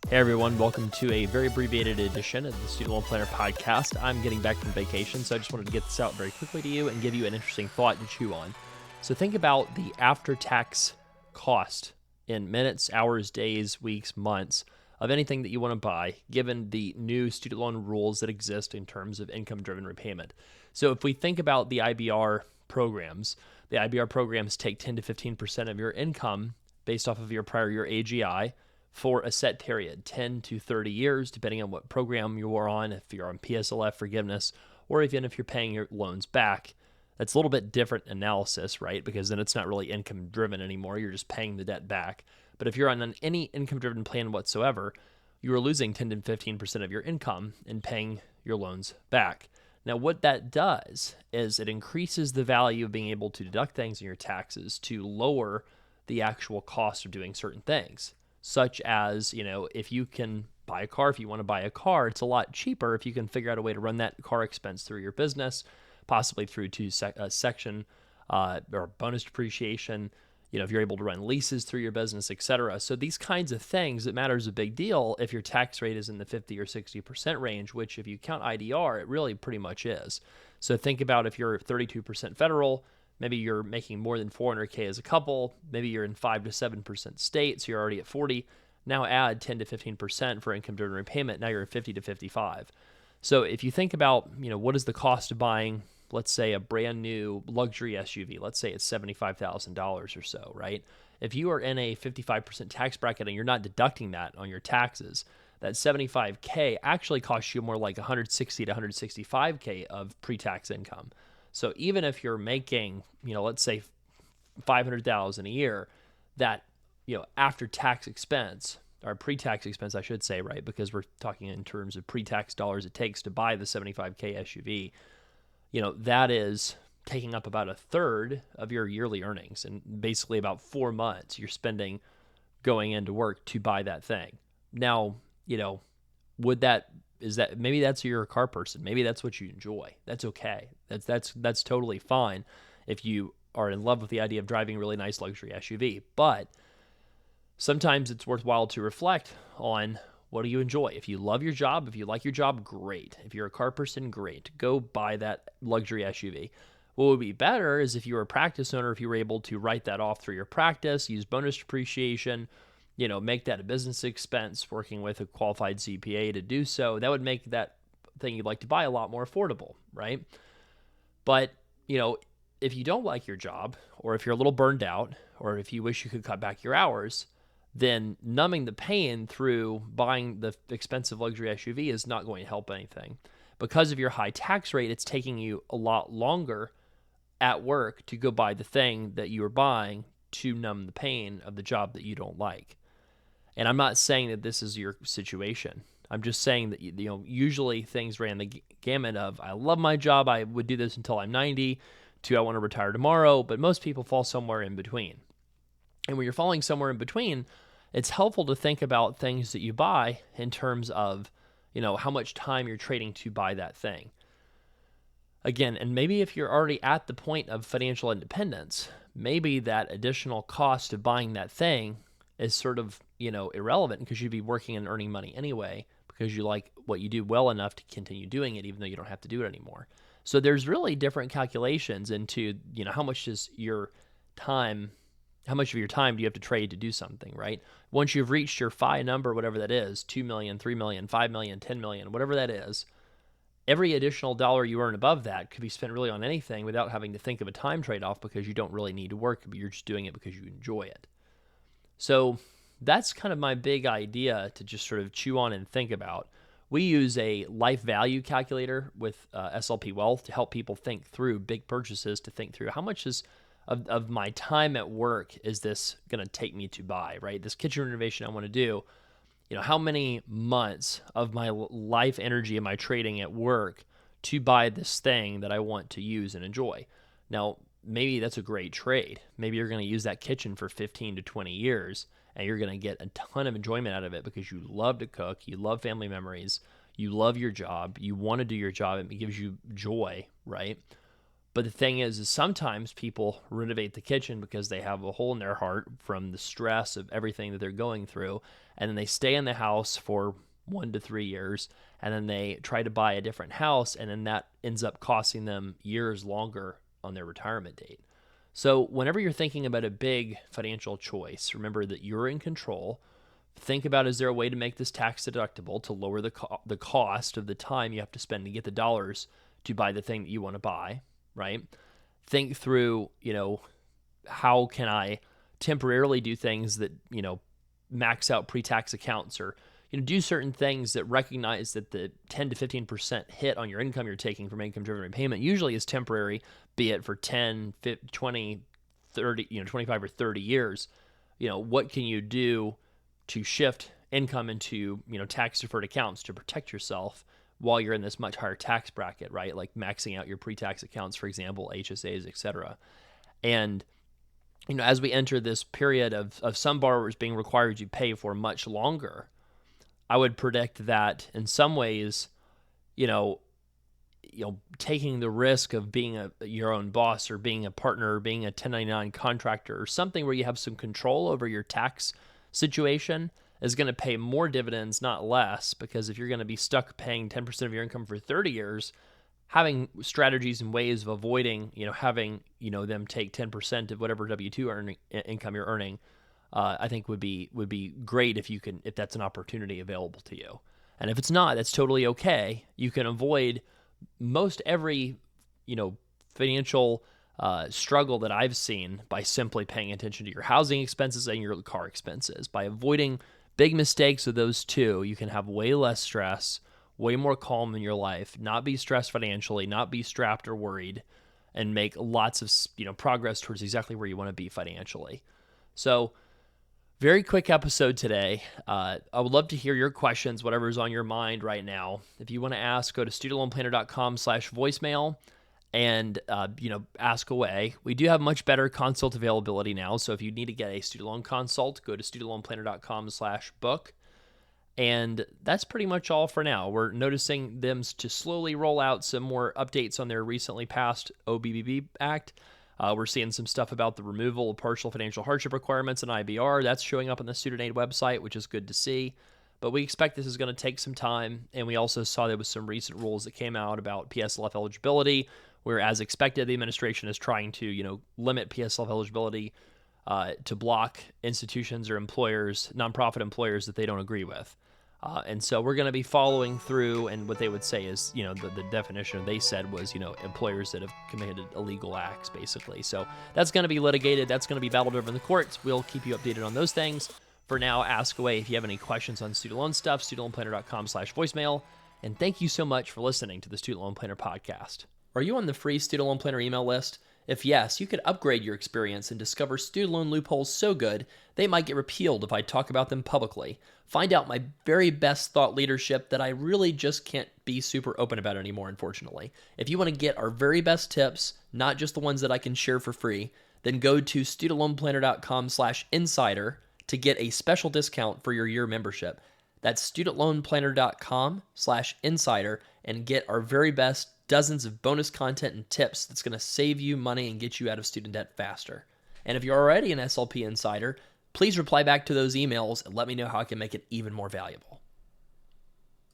Hey everyone, welcome to a very abbreviated edition of the Student Loan Planner podcast. I'm getting back from vacation, so I just wanted to get this out very quickly to you and give you an interesting thought to chew on. So think about the after-tax cost in minutes, hours, days, weeks, months of anything that you want to buy, given the new student loan rules that exist in terms of income-driven repayment. So if we think about the IBR programs take 10 to 15% of your income based off of your prior year AGI, for a set period, 10 to 30 years, depending on what program you are on, if you're on PSLF forgiveness, or even if you're paying your loans back. That's a little bit different analysis, right? Because then it's not really income driven anymore. You're just paying the debt back. But if you're on any income driven plan whatsoever, you are losing 10 to 15% of your income in paying your loans back. Now, what that does is it increases the value of being able to deduct things in your taxes to lower the actual cost of doing certain things. Such as, if you can buy a car, if you want to buy a car, it's a lot cheaper if you can figure out a way to run that car expense through your business, possibly through to section or bonus depreciation, if you're able to run leases through your business, etc. So these kinds of things, it matters a big deal if your tax rate is in the 50 or 60% range, which if you count IDR, it really pretty much is. So think about if you're 32% federal, maybe you're making more than $400K as a couple. Maybe you're in 5 to 7% state, so you're already at 40. Now add 10 to 15% for income-driven repayment. Now you're at 50 to 55. So if you think about, what is the cost of buying, let's say, a brand new luxury SUV? Let's say it's $75,000 or so, right? If you are in a 55% tax bracket and you're not deducting that on your taxes, that $75K actually costs you more like $160 to $165K of pre-tax income. So even if you're making, let's say $500,000 a year, that, after tax expense or pre-tax expense, I should say, right? Because we're talking in terms of pre-tax dollars it takes to buy the $75K SUV, that is taking up about a third of your yearly earnings, and basically about 4 months you're spending going into work to buy that thing. Now, maybe that's you're a car person. Maybe that's what you enjoy. That's okay. That's totally fine if you are in love with the idea of driving a really nice luxury SUV. But sometimes it's worthwhile to reflect on, what do you enjoy? If you love your job, if you like your job, great. If you're a car person, great. Go buy that luxury SUV. What would be better is if you were a practice owner, if you were able to write that off through your practice, use bonus depreciation, make that a business expense, working with a qualified CPA to do so. That would make that thing you'd like to buy a lot more affordable, right? But, if you don't like your job, or if you're a little burned out, or if you wish you could cut back your hours, then numbing the pain through buying the expensive luxury SUV is not going to help anything. Because of your high tax rate, it's taking you a lot longer at work to go buy the thing that you are buying to numb the pain of the job that you don't like. And I'm not saying that this is your situation. I'm just saying that, usually things ran the gamut of, I love my job, I would do this until I'm 90, to I want to retire tomorrow, but most people fall somewhere in between. And when you're falling somewhere in between, it's helpful to think about things that you buy in terms of, how much time you're trading to buy that thing. Again, and maybe if you're already at the point of financial independence, maybe that additional cost of buying that thing is sort of, irrelevant, because you'd be working and earning money anyway, because you like what you do well enough to continue doing it, even though you don't have to do it anymore. So there's really different calculations into, how much of your time do you have to trade to do something, right? Once you've reached your FI number, whatever that is, 2 million, 3 million, 5 million, 10 million, whatever that is, every additional dollar you earn above that could be spent really on anything without having to think of a time trade-off, because you don't really need to work, but you're just doing it because you enjoy it. So that's kind of my big idea to just sort of chew on and think about. We use a life value calculator with SLP Wealth to help people think through big purchases, to think through how much of my time at work is this going to take me to buy, right? This kitchen renovation I want to do, how many months of my life energy am I trading at work to buy this thing that I want to use and enjoy? Now, maybe that's a great trade. Maybe you're going to use that kitchen for 15 to 20 years, and you're going to get a ton of enjoyment out of it because you love to cook, you love family memories, you love your job, you want to do your job, it gives you joy, right? But the thing is sometimes people renovate the kitchen because they have a hole in their heart from the stress of everything that they're going through. And then they stay in the house for 1 to 3 years. And then they try to buy a different house. And then that ends up costing them years longer on their retirement date. So whenever you're thinking about a big financial choice, remember that you're in control. Think about, is there a way to make this tax deductible to lower the cost of the time you have to spend to get the dollars to buy the thing that you want to buy, right? Think through, how can I temporarily do things that, max out pre-tax accounts, or, do certain things that recognize that the 10 to 15% hit on your income you're taking from income-driven repayment usually is temporary, be it for 10, 50, 20, 30, 25 or 30 years. What can you do to shift income into, tax-deferred accounts to protect yourself while you're in this much higher tax bracket, right? Like maxing out your pre-tax accounts, for example, HSAs, et cetera. And, as we enter this period of some borrowers being required to pay for much longer, I would predict that in some ways, taking the risk of being your own boss, or being a partner, or being a 1099 contractor, or something where you have some control over your tax situation is going to pay more dividends, not less, because if you're going to be stuck paying 10% of your income for 30 years, having strategies and ways of avoiding, having, them take 10% of whatever W-2 income you're earning, I think would be great if that's an opportunity available to you. And if it's not, that's totally okay. You can avoid most every, financial struggle that I've seen by simply paying attention to your housing expenses and your car expenses. By avoiding big mistakes of those two, you can have way less stress, way more calm in your life, not be stressed financially, not be strapped or worried, and make lots of, progress towards exactly where you want to be financially. So, very quick episode today. I would love to hear your questions, whatever's on your mind right now. If you want to ask, go to studentloanplanner.com/voicemail and, ask away. We do have much better consult availability now. So if you need to get a student loan consult, go to studentloanplanner.com/book. And that's pretty much all for now. We're noticing them to slowly roll out some more updates on their recently passed OBBB Act. We're seeing some stuff about the removal of partial financial hardship requirements and IBR. That's showing up on the student aid website, which is good to see. But we expect this is going to take some time. And we also saw there was some recent rules that came out about PSLF eligibility, where, as expected, the administration is trying to, limit PSLF eligibility to block institutions or employers, nonprofit employers that they don't agree with. And so we're going to be following through, and what they would say is, the definition they said was, employers that have committed illegal acts, basically. So that's going to be litigated. That's going to be battled over in the courts. We'll keep you updated on those things. For now, ask away if you have any questions on student loan stuff, studentloanplanner.com/voicemail. And thank you so much for listening to the Student Loan Planner podcast. Are you on the free Student Loan Planner email list? If yes, you could upgrade your experience and discover student loan loopholes so good they might get repealed if I talk about them publicly. Find out my very best thought leadership that I really just can't be super open about anymore, unfortunately. If you want to get our very best tips, not just the ones that I can share for free, then go to studentloanplanner.com/insider to get a special discount for your year membership. That's studentloanplanner.com/insider and get our very best dozens of bonus content and tips that's going to save you money and get you out of student debt faster. And if you're already an SLP Insider, please reply back to those emails and let me know how I can make it even more valuable.